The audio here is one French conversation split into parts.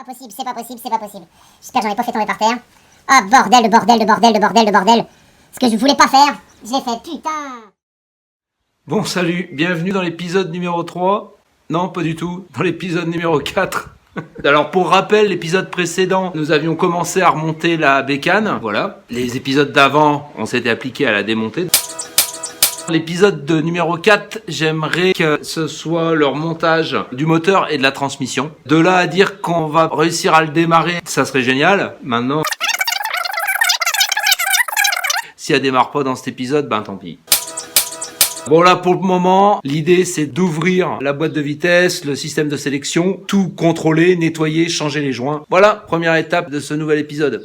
possible, c'est pas possible, c'est pas possible. J'espère que j'en ai pas fait tomber par terre. Ah, bordel, de bordel, de bordel, de bordel, de bordel. Ce que je voulais pas faire, je l'ai fait, putain. Bon, salut, bienvenue dans l'épisode numéro 3. Non, pas du tout, dans l'épisode numéro 4. Alors, pour rappel, l'épisode précédent, nous avions commencé à remonter la bécane, voilà. Les épisodes d'avant, on s'était appliqué à la démonter. L'épisode de numéro 4, j'aimerais que ce soit le remontage du moteur et de la transmission. De là à dire qu'on va réussir à le démarrer, ça serait génial. Maintenant, si elle démarre pas dans cet épisode, ben tant pis. Bon là pour le moment, l'idée c'est d'ouvrir la boîte de vitesse, le système de sélection, tout contrôler, nettoyer, changer les joints. Voilà, première étape de ce nouvel épisode.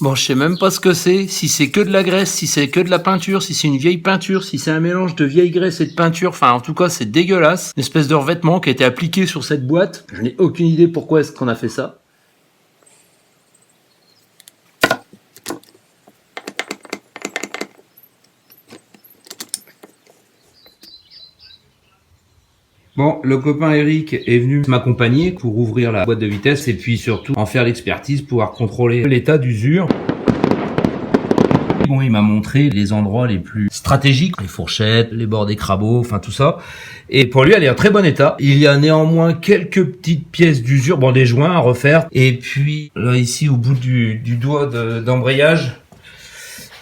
Bon, je sais même pas ce que c'est, si c'est que de la graisse, si c'est que de la peinture, si c'est une vieille peinture, si c'est un mélange de vieille graisse et de peinture, enfin en tout cas c'est dégueulasse. Une espèce de revêtement qui a été appliqué sur cette boîte. Je n'ai aucune idée pourquoi est-ce qu'on a fait ça. Bon, le copain Eric est venu m'accompagner pour ouvrir la boîte de vitesse et puis surtout en faire l'expertise, pouvoir contrôler l'état d'usure. Bon, il m'a montré les endroits les plus stratégiques, les fourchettes, les bords des crabos, enfin tout ça. Et pour lui, elle est en très bon état. Il y a néanmoins quelques petites pièces d'usure, bon des joints à refaire. Et puis là ici au bout du doigt d'embrayage,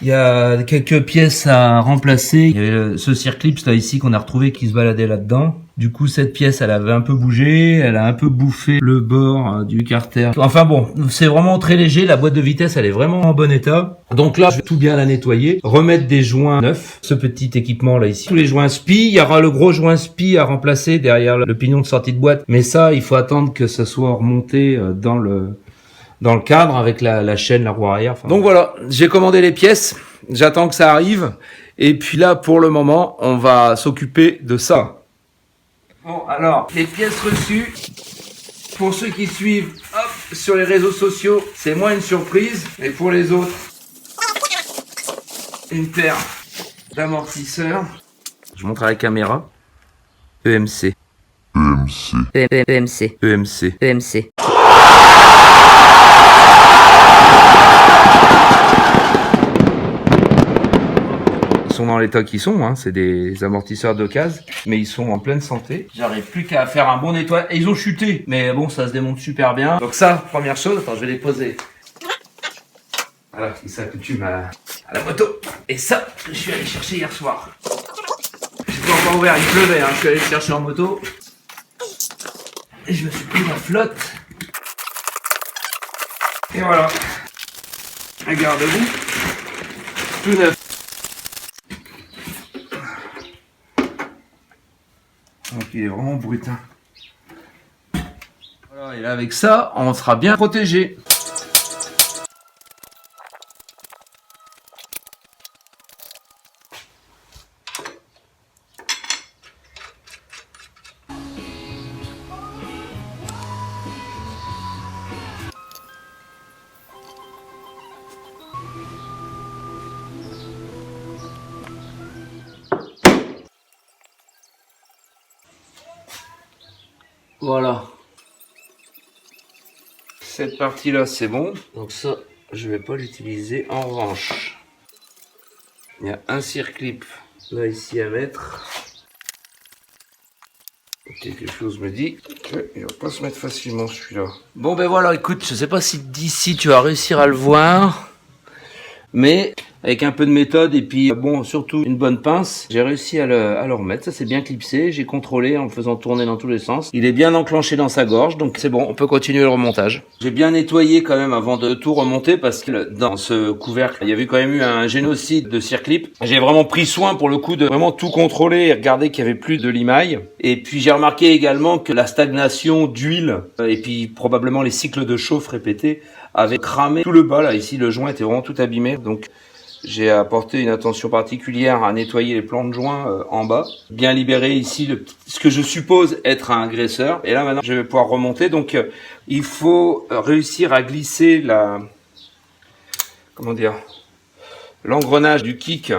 il y a quelques pièces à remplacer. Il y avait ce circlips là ici qu'on a retrouvé qui se baladait là-dedans. Du coup, cette pièce, elle avait un peu bougé, elle a un peu bouffé le bord du carter. Enfin bon, c'est vraiment très léger, la boîte de vitesse, elle est vraiment en bon état. Donc là, je vais tout bien la nettoyer, remettre des joints neufs, ce petit équipement là ici. Tous les joints SPI, il y aura le gros joint SPI à remplacer derrière le pignon de sortie de boîte. Mais ça, il faut attendre que ça soit remonté dans le cadre avec la chaîne, la roue arrière. Enfin, donc voilà, j'ai commandé les pièces, j'attends que ça arrive. Et puis là, pour le moment, on va s'occuper de ça. Bon, alors, les pièces reçues, pour ceux qui suivent sur les réseaux sociaux, c'est moins une surprise. Et pour les autres, une paire d'amortisseurs. Je montre à la caméra. EMC. EMC. EMC. EMC. Ils sont dans l'état qu'ils sont, hein. C'est des amortisseurs d'occasion, mais ils sont en pleine santé. J'arrive plus qu'à faire un bon nettoyage. Et ils ont chuté, mais bon, ça se démonte super bien. Donc ça, première chose, attends, je vais les poser. Voilà, ils s'accoutument à la moto. Et ça, je suis allé chercher hier soir. J'ai pas encore ouvert, il pleuvait, hein. Je suis allé le chercher en moto. Et je me suis pris la flotte. Et voilà. Regarde-vous. Tout neuf. Donc il est vraiment brutin. Voilà, et là avec ça, on sera bien protégé. Voilà. Cette partie-là, c'est bon. Donc ça, je vais pas l'utiliser. En revanche, il y a un circlip là ici à mettre. Quelque chose me dit qu'il va pas se mettre facilement celui-là. Bon ben voilà, écoute, je sais pas si d'ici tu vas réussir à le voir, mais avec un peu de méthode et puis bon, surtout une bonne pince, j'ai réussi à le remettre. Ça c'est bien clipsé, j'ai contrôlé en le faisant tourner dans tous les sens. Il est bien enclenché dans sa gorge, donc c'est bon, on peut continuer le remontage. J'ai bien nettoyé quand même avant de tout remonter parce que dans ce couvercle, il y avait quand même eu un génocide de circlip. J'ai vraiment pris soin pour le coup de vraiment tout contrôler et regarder qu'il y avait plus de limaille. Et puis j'ai remarqué également que la stagnation d'huile et puis probablement les cycles de chauffe répétés avaient cramé tout le bas là. Ici le joint était vraiment tout abîmé, donc j'ai apporté une attention particulière à nettoyer les plans de joint en bas, bien libérer ici ce que je suppose être un graisseur. Et là maintenant je vais pouvoir remonter. Donc il faut réussir à glisser l'engrenage du kick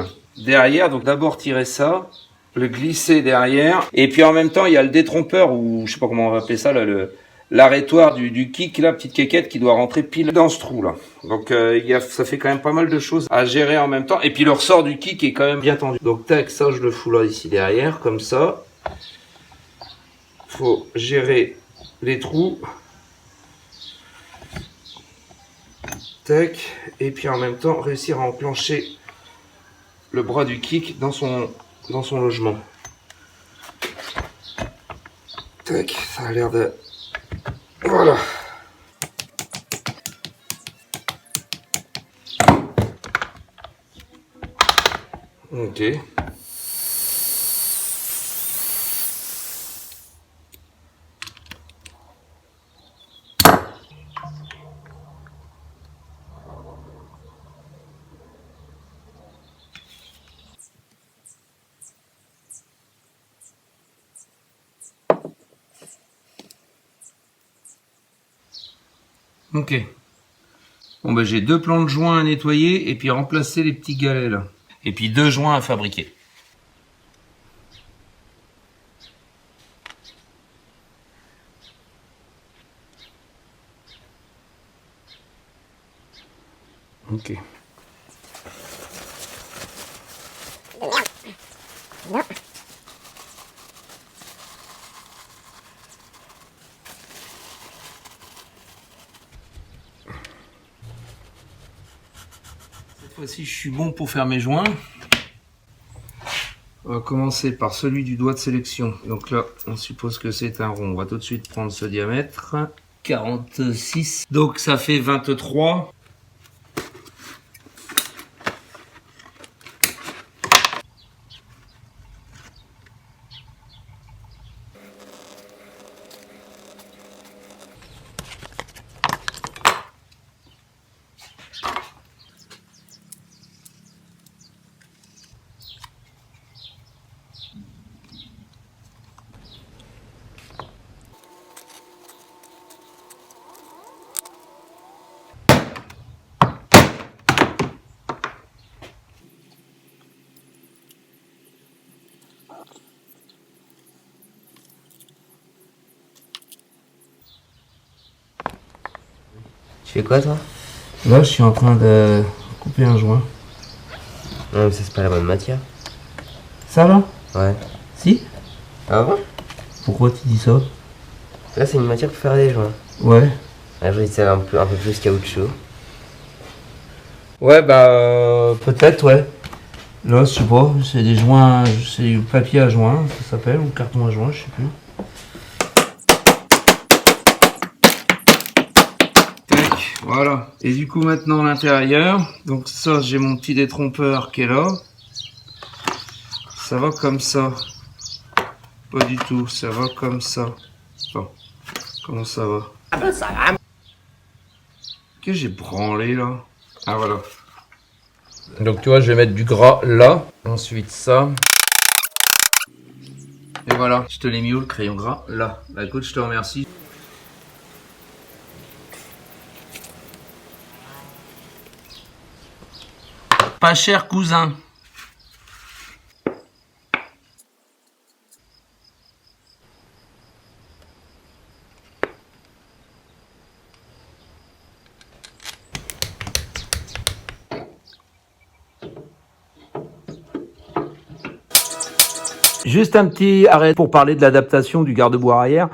derrière. Donc d'abord tirer ça, le glisser derrière, et puis en même temps il y a le détrompeur, ou je sais pas comment on va appeler ça là, l'arrêtoire du kick, la petite quéquette qui doit rentrer pile dans ce trou là. Donc ça fait quand même pas mal de choses à gérer en même temps. Et puis le ressort du kick est quand même bien tendu. Donc tac, ça je le fous là ici derrière, comme ça. Faut gérer les trous. Tac. Et puis en même temps réussir à enclencher le bras du kick dans son logement. Tac, ça a l'air de... Voilà. Ok. Ok. Bon ben j'ai 2 plans de joints à nettoyer et puis remplacer les petits galets là. Et puis 2 joints à fabriquer. Ok. Non. Cette fois-ci, je suis bon pour faire mes joints. On va commencer par celui du doigt de sélection. Donc là, on suppose que c'est un rond. On va tout de suite prendre ce diamètre. 46. Donc ça fait 23. Tu fais quoi toi? Là, je suis en train de couper un joint. Non mais ça c'est pas la bonne matière. Ça là? Ouais. Si? Ah bon? Pourquoi tu dis ça? Là c'est une matière pour faire des joints. Ouais. Là je vais essayer un peu plus caoutchouc. Ouais, bah peut-être, ouais. Là, je sais pas, c'est des joints, c'est du papier à joint, ça s'appelle, ou carton à joint, je sais plus. Tac, voilà. Et du coup, maintenant, l'intérieur. Donc ça, j'ai mon petit détrompeur qui est là. Ça va comme ça. Pas du tout, ça va comme ça. Attends, comment ça va? Ah ben ça va. Qu'est-ce que j'ai branlé là? Ah voilà. Donc tu vois, je vais mettre du gras là. Ensuite ça. Et voilà, je te l'ai mis où le crayon gras? Là. Bah écoute, je te remercie. Pas cher cousin. Juste un petit arrêt pour parler de l'adaptation du garde-boue arrière.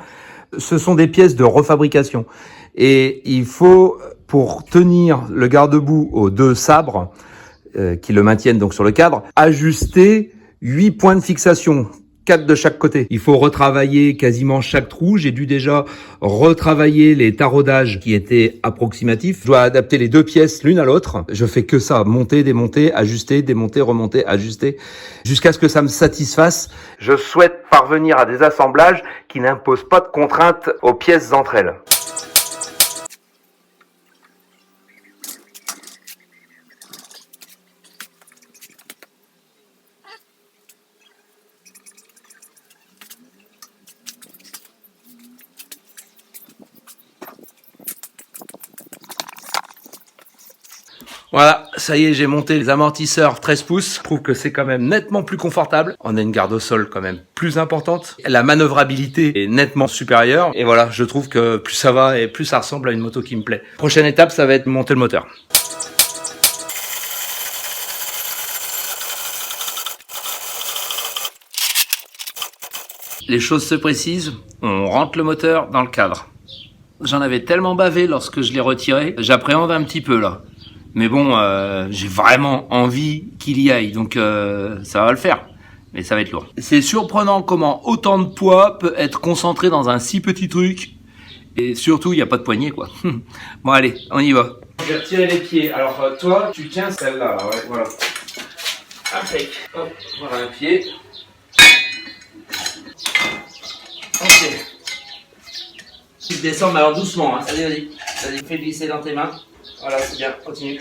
Ce sont des pièces de refabrication. Et il faut, pour tenir le garde-boue aux 2 sabres, qui le maintiennent donc sur le cadre, ajuster 8 points de fixation, 4 de chaque côté. Il faut retravailler quasiment chaque trou. J'ai dû déjà retravailler les taraudages qui étaient approximatifs. Je dois adapter les 2 pièces l'une à l'autre. Je fais que ça, monter, démonter, ajuster, démonter, remonter, ajuster, jusqu'à ce que ça me satisfasse. Je souhaite parvenir à des assemblages qui n'imposent pas de contraintes aux pièces entre elles. Voilà, ça y est, j'ai monté les amortisseurs 13 pouces. Je trouve que c'est quand même nettement plus confortable. On a une garde au sol quand même plus importante. La manœuvrabilité est nettement supérieure. Et voilà, je trouve que plus ça va et plus ça ressemble à une moto qui me plaît. Prochaine étape, ça va être monter le moteur. Les choses se précisent, on rentre le moteur dans le cadre. J'en avais tellement bavé lorsque je l'ai retiré, j'appréhende un petit peu là. Mais bon, j'ai vraiment envie qu'il y aille, donc ça va le faire. Mais ça va être lourd. C'est surprenant comment autant de poids peut être concentré dans un si petit truc. Et surtout, il n'y a pas de poignée, quoi. Bon, allez, on y va. Je vais retirer les pieds. Alors, toi, tu tiens celle-là, là, ouais, voilà. Impec. Hop, voilà un pied. Ok. Tu descends, mais alors doucement, hein. Allez, vas-y. Vas-y, fais glisser dans tes mains. Voilà, c'est bien, continue.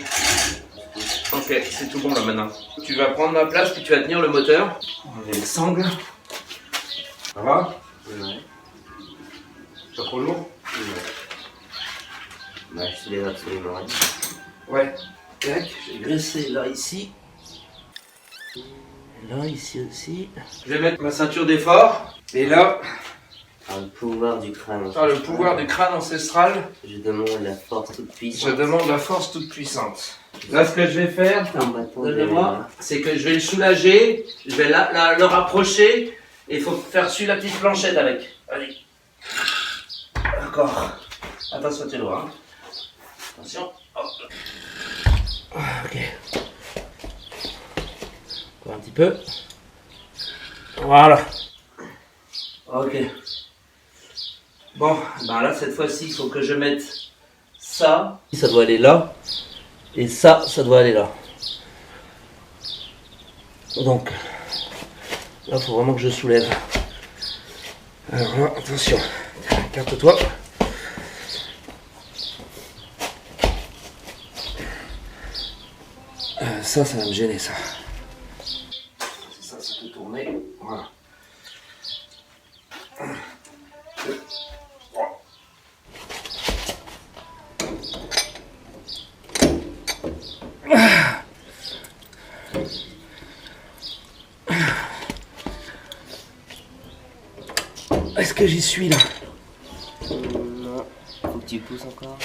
Ok, c'est tout bon là maintenant. Tu vas prendre ma place, puis tu vas tenir le moteur. On va enlever les sangles. Ça va? Ouais. Pas trop lourd? Bah, je te lève absolument rien. Ouais. Tac, je vais graisser là ici. Et là, ici aussi. Je vais mettre ma ceinture d'effort. Et là, Le pouvoir du crâne. le pouvoir du crâne ancestral. Je demande la force toute puissante. Je demande la force toute puissante. Là, ce que je vais faire, donnez-moi, c'est que je vais le soulager, je vais le rapprocher, et il faut faire suivre la petite planchette avec. Allez. D'accord. Attention, t'es loin. Hein. Attention. Hop. Ok. Encore un petit peu. Voilà. Ok. Bon, ben là, cette fois-ci, il faut que je mette ça. Ça doit aller là. Et ça doit aller là. Donc, là, il faut vraiment que je soulève. Alors là, attention. Écarte-toi. Ça va me gêner, ça. Ça peut tourner. Voilà. 1, 2, 3. Est-ce que j'y suis là? Non, faut que tu pousses encore.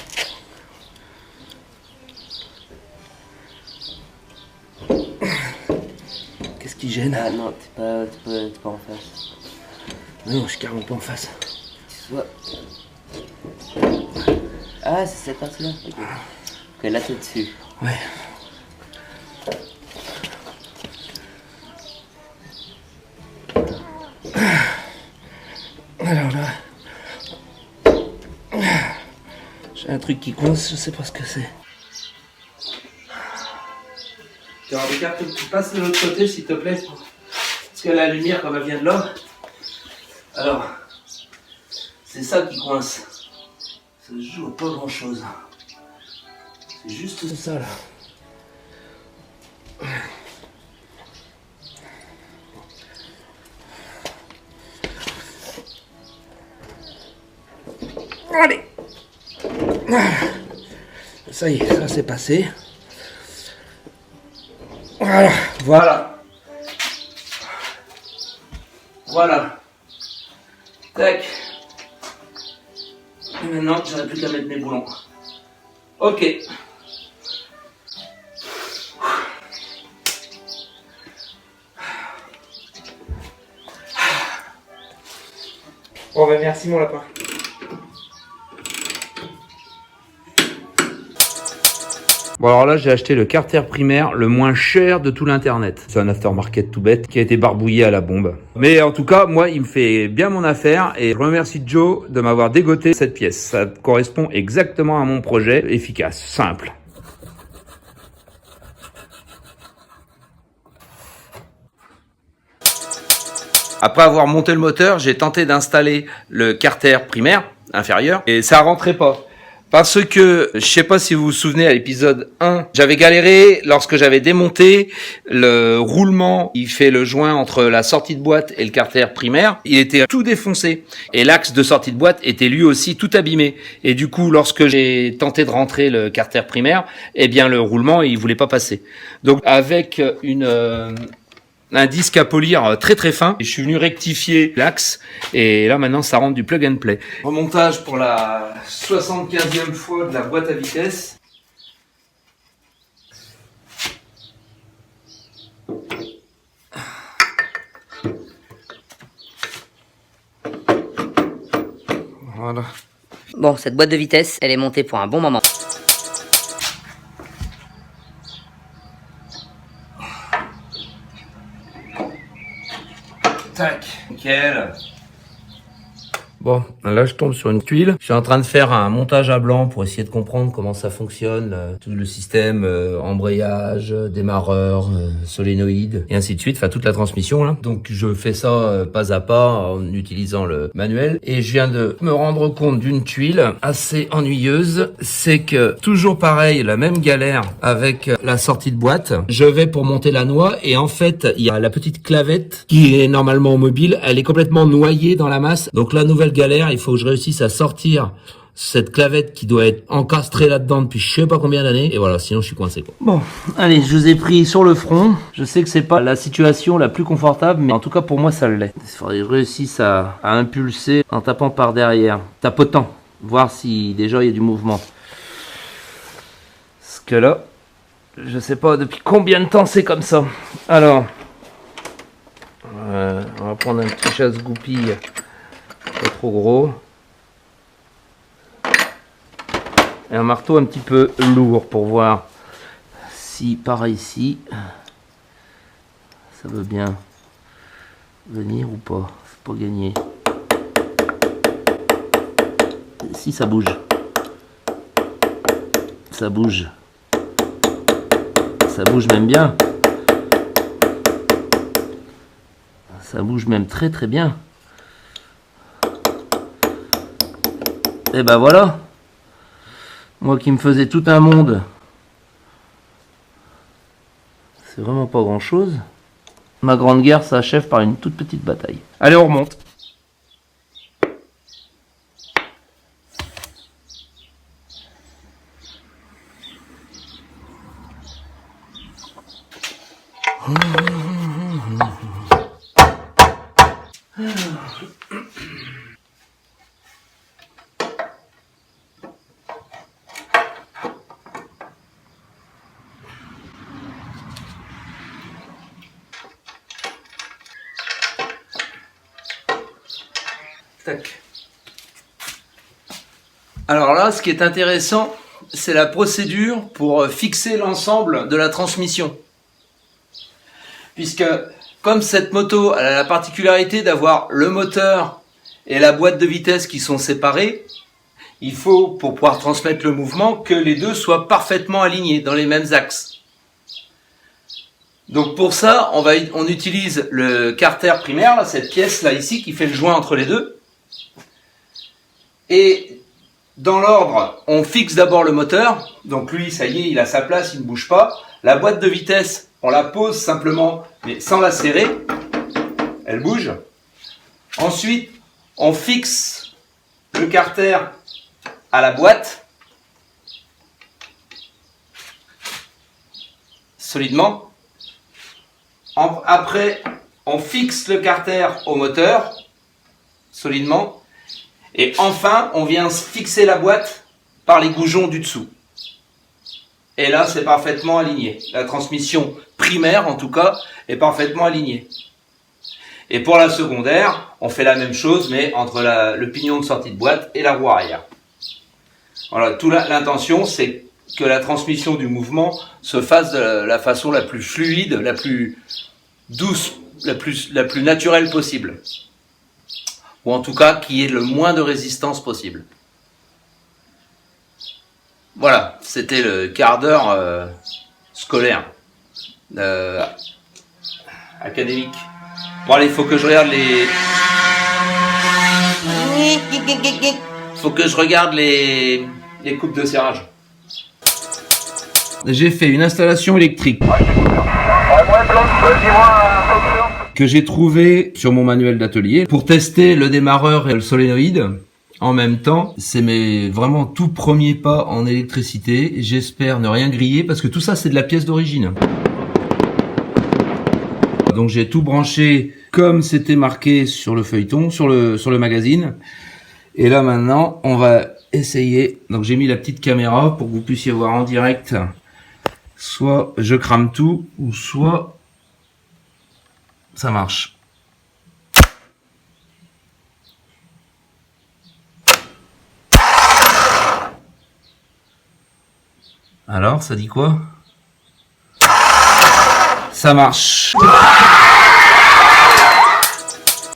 Qu'est-ce qui gêne? Ah non, t'es pas en face. Non, je suis carrément pas en face. Tu vois. Ah, c'est cette partie-là. Ok. Ok, là t'es dessus. Ouais. Alors là, j'ai un truc qui coince, je sais pas ce que c'est. Alors, regarde, tu passes de l'autre côté s'il te plaît, parce que la lumière comme elle vient de là. Alors, c'est ça qui coince. Ça se joue à pas grand chose. C'est juste ça là. Allez. Ça y est, ça c'est passé. Voilà, voilà. Voilà. Tac. Et maintenant, j'aurais plus qu'à mettre mes boulons. Ok. Bon ben merci mon lapin. Bon alors là j'ai acheté le carter primaire le moins cher de tout l'internet. C'est un aftermarket tout bête qui a été barbouillé à la bombe. Mais en tout cas moi il me fait bien mon affaire et je remercie Joe de m'avoir dégoté cette pièce. Ça correspond exactement à mon projet, efficace, simple. Après avoir monté le moteur, j'ai tenté d'installer le carter primaire inférieur et ça rentrait pas. Parce que, je sais pas si vous vous souvenez à l'épisode 1, j'avais galéré lorsque j'avais démonté le roulement. Il fait le joint entre la sortie de boîte et le carter primaire. Il était tout défoncé. Et l'axe de sortie de boîte était lui aussi tout abîmé. Et du coup, lorsque j'ai tenté de rentrer le carter primaire, eh bien, le roulement, il voulait pas passer. Donc, avec un disque à polir très très fin. Je suis venu rectifier l'axe et là maintenant ça rentre du plug and play. Remontage pour la 75e fois de la boîte à vitesse. Voilà. Bon, cette boîte de vitesse, elle est montée pour un bon moment. Tac, nickel. Bon, là je tombe sur une tuile. Je suis en train de faire un montage à blanc pour essayer de comprendre comment ça fonctionne, tout le système, embrayage, démarreur, solénoïde, et ainsi de suite, enfin toute la transmission là. Donc je fais ça pas à pas en utilisant le manuel. Et je viens de me rendre compte d'une tuile assez ennuyeuse, c'est que toujours pareil, la même galère avec la sortie de boîte. Je vais pour monter la noix et en fait il y a la petite clavette qui est normalement mobile, elle est complètement noyée dans la masse. Donc la nouvelle galère, il faut que je réussisse à sortir cette clavette qui doit être encastrée là-dedans depuis je sais pas combien d'années. Et voilà, sinon je suis coincé quoi. Bon, allez, je vous ai pris sur le front. Je sais que c'est pas la situation la plus confortable, mais en tout cas pour moi ça l'est. Il faudrait que je réussisse à impulser en tapant par derrière, tapotant, voir si déjà il y a du mouvement. Parce que là, je sais pas depuis combien de temps c'est comme ça. Alors, on va prendre un petit chasse-goupille. Pas trop gros. Et un marteau un petit peu lourd pour voir si par ici ça veut bien venir ou pas. C'est pas gagné. Si ça bouge. Ça bouge. Ça bouge même bien. Ça bouge même très très bien. Et ben voilà, moi qui me faisais tout un monde, c'est vraiment pas grand chose. Ma grande guerre s'achève par une toute petite bataille. Allez, on remonte. Tac. Alors là, ce qui est intéressant, c'est la procédure pour fixer l'ensemble de la transmission. Puisque, comme cette moto elle a la particularité d'avoir le moteur et la boîte de vitesse qui sont séparés, il faut, pour pouvoir transmettre le mouvement, que les deux soient parfaitement alignés dans les mêmes axes. Donc pour ça, on utilise le carter primaire, là, cette pièce là ici qui fait le joint entre les deux. Et dans l'ordre, on fixe d'abord le moteur. Donc lui, ça y est, il a sa place, il ne bouge pas. La boîte de vitesse, on la pose simplement, mais sans la serrer. Elle bouge. Ensuite, on fixe le carter à la boîte. Solidement. Après, on fixe le carter au moteur. Solidement. Et enfin, on vient fixer la boîte par les goujons du dessous. Et là, c'est parfaitement aligné. La transmission primaire, en tout cas, est parfaitement alignée. Et pour la secondaire, on fait la même chose, mais entre le pignon de sortie de boîte et la roue arrière. Voilà, l'intention, c'est que la transmission du mouvement se fasse de la façon la plus fluide, la plus douce, la plus naturelle possible. Ou en tout cas, qu'il y ait le moins de résistance possible. Voilà, c'était le quart d'heure scolaire, académique. Bon allez, il faut que je regarde les coupes de serrage. J'ai fait une installation électrique que j'ai trouvé sur mon manuel d'atelier pour tester le démarreur et le solénoïde en même temps. C'est mes vraiment tout premiers pas en électricité. J'espère ne rien griller parce que tout ça c'est de la pièce d'origine. Donc j'ai tout branché comme c'était marqué sur le feuilleton, sur le magazine. Et là maintenant on va essayer. Donc j'ai mis la petite caméra pour que vous puissiez voir en direct. Soit je crame tout, ou soit ça marche. Alors, ça dit quoi? Ça marche.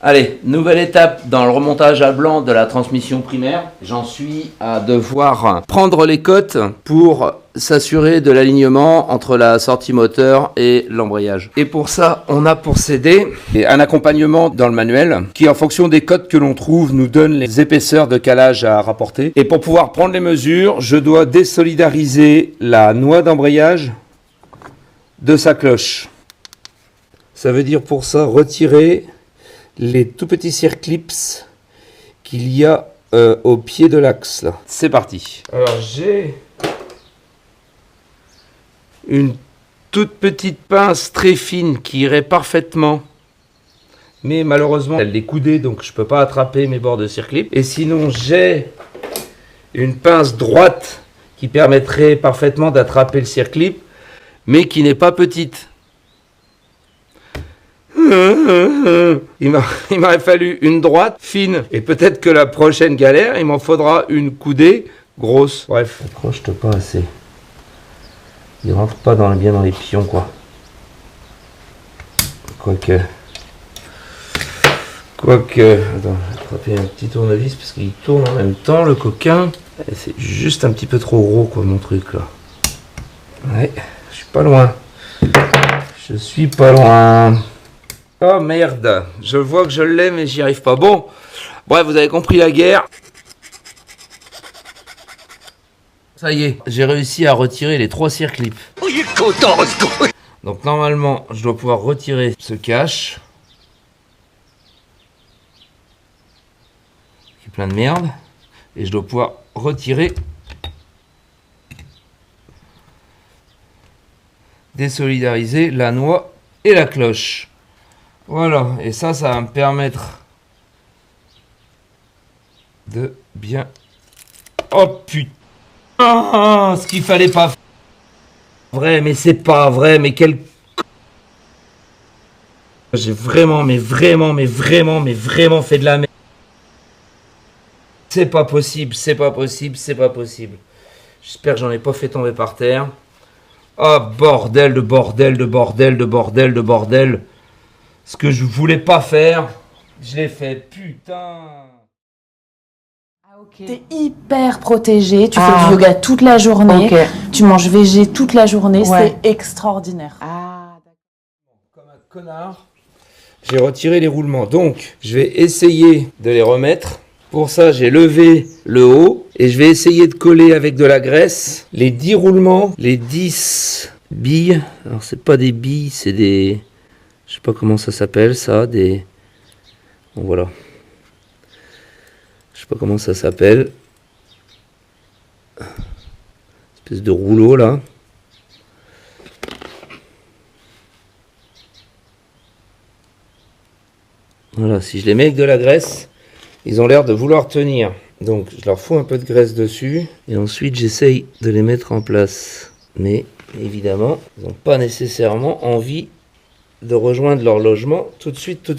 Allez, nouvelle étape dans le remontage à blanc de la transmission primaire. J'en suis à devoir prendre les cotes pour s'assurer de l'alignement entre la sortie moteur et l'embrayage. Et pour ça, on a procédé à un accompagnement dans le manuel qui, en fonction des cotes que l'on trouve, nous donne les épaisseurs de calage à rapporter. Et pour pouvoir prendre les mesures, je dois désolidariser la noix d'embrayage de sa cloche. Ça veut dire pour ça retirer les tout petits circlips qu'il y a au pied de l'axe là. C'est parti. Alors j'ai une toute petite pince très fine qui irait parfaitement, mais malheureusement elle est coudée donc je peux pas attraper mes bords de circlip. Et sinon j'ai une pince droite qui permettrait parfaitement d'attraper le circlip, mais qui n'est pas petite. Il m'aurait fallu une droite fine, et peut-être que la prochaine galère il m'en faudra une coudée grosse. Bref, accroche-toi pas assez, il rentre pas bien dans les pions quoi. Quoique, attends, je vais attraper un petit tournevis parce qu'il tourne en même temps le coquin. C'est juste un petit peu trop gros quoi mon truc là. Ouais, je suis pas loin. Je suis pas loin. Oh merde, je vois que je l'ai mais j'y arrive pas. Bon, bref, vous avez compris la guerre. Ça y est, j'ai réussi à retirer les 3 circlips. Donc normalement, je dois pouvoir retirer ce cache. Qui est plein de merde. Et je dois pouvoir retirer, désolidariser la noix et la cloche. Voilà, et ça va me permettre de bien... Oh putain, ce qu'il fallait pas faire. Vrai, mais c'est pas vrai, mais quel... J'ai vraiment fait de la merde. C'est pas possible. J'espère que j'en ai pas fait tomber par terre. Oh bordel de bordel. Ce que je voulais pas faire, je l'ai fait, putain. Okay. T'es hyper protégé, tu fais du yoga toute la journée, tu manges végé toute la journée, c'est extraordinaire. Comme un connard, j'ai retiré les roulements, donc je vais essayer de les remettre. Pour ça, j'ai levé le haut et je vais essayer de coller avec de la graisse les 10 roulements, les 10 billes. Alors c'est pas des billes, c'est des... Je sais pas comment ça s'appelle ça, des... Bon voilà. Je sais pas comment ça s'appelle. Espèce de rouleau là. Voilà, si je les mets avec de la graisse, ils ont l'air de vouloir tenir. Donc je leur fous un peu de graisse dessus. Et ensuite j'essaye de les mettre en place. Mais évidemment, ils n'ont pas nécessairement envie de rejoindre leur logement tout de suite.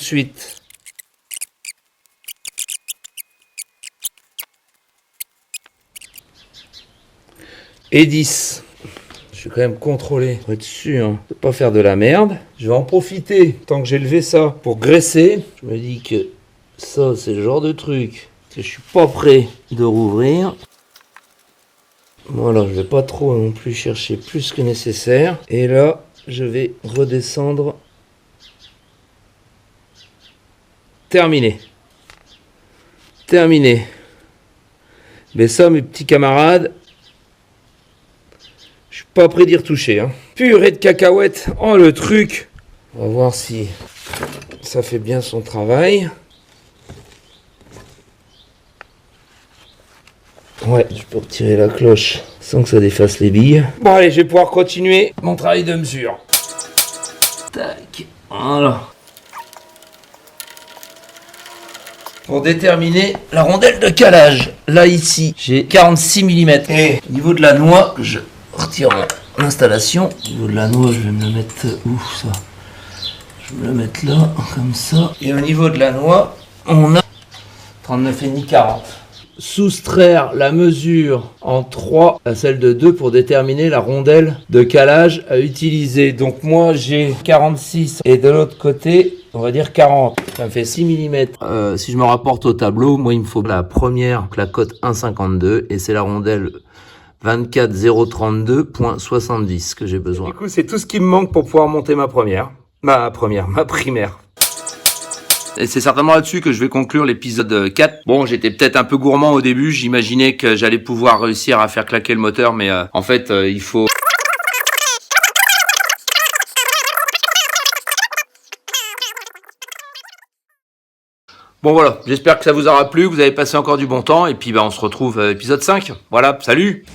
Et 10. Je vais quand même contrôler pour être sûr de pas faire de la merde. Je vais en profiter tant que j'ai levé ça pour graisser. Je me dis que ça c'est le genre de truc que je suis pas prêt de rouvrir. Voilà, je vais pas trop non plus chercher plus que nécessaire. Et là, je vais redescendre. Terminé. Mais ça, mes petits camarades, je suis pas prêt d'y retoucher. Hein. Purée de cacahuètes. Oh, le truc. On va voir si ça fait bien son travail. Ouais, je peux retirer la cloche sans que ça défasse les billes. Bon, allez, je vais pouvoir continuer mon travail de mesure. Tac. Voilà. Pour déterminer la rondelle de calage, là ici, j'ai 46 mm. Et au niveau de la noix, je retire mon installation. Au niveau de la noix, je vais me le mettre où ça? Je vais me le mettre là, comme ça. Et au niveau de la noix, on a 39,5 40. Soustraire la mesure en 3 à celle de 2 pour déterminer la rondelle de calage à utiliser. Donc moi j'ai 46 et de l'autre côté on va dire 40. Ça me fait 6 mm. Si je me rapporte au tableau, moi il me faut la première, la cote 1,52 et c'est la rondelle 24032.70 que j'ai besoin. Du coup c'est tout ce qui me manque pour pouvoir monter ma primaire. Et c'est certainement là-dessus que je vais conclure l'épisode 4. Bon, j'étais peut-être un peu gourmand au début, j'imaginais que j'allais pouvoir réussir à faire claquer le moteur, mais en fait, il faut... Bon voilà, j'espère que ça vous aura plu, que vous avez passé encore du bon temps, et puis on se retrouve épisode 5. Voilà, salut!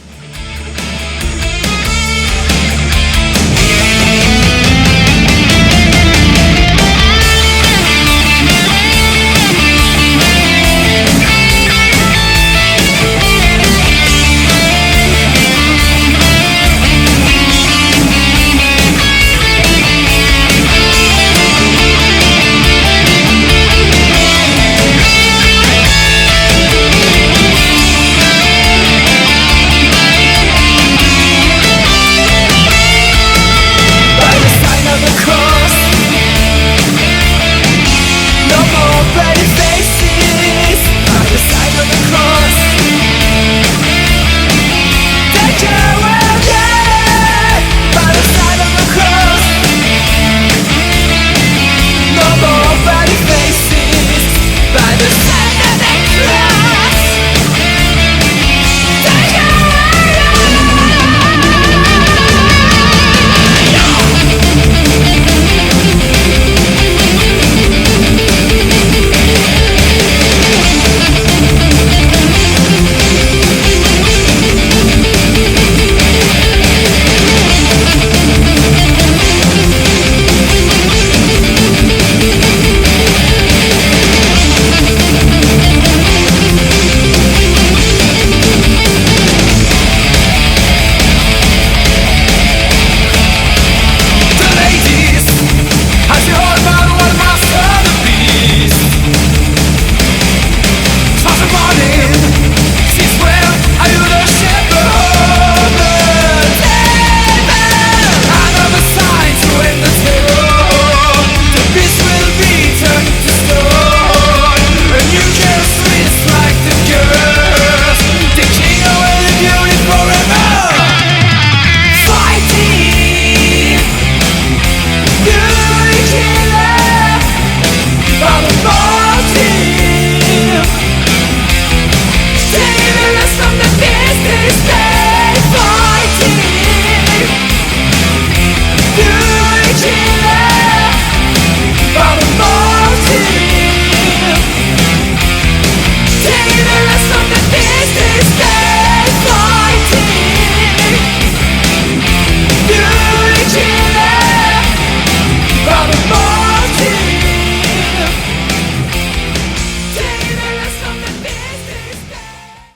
From the business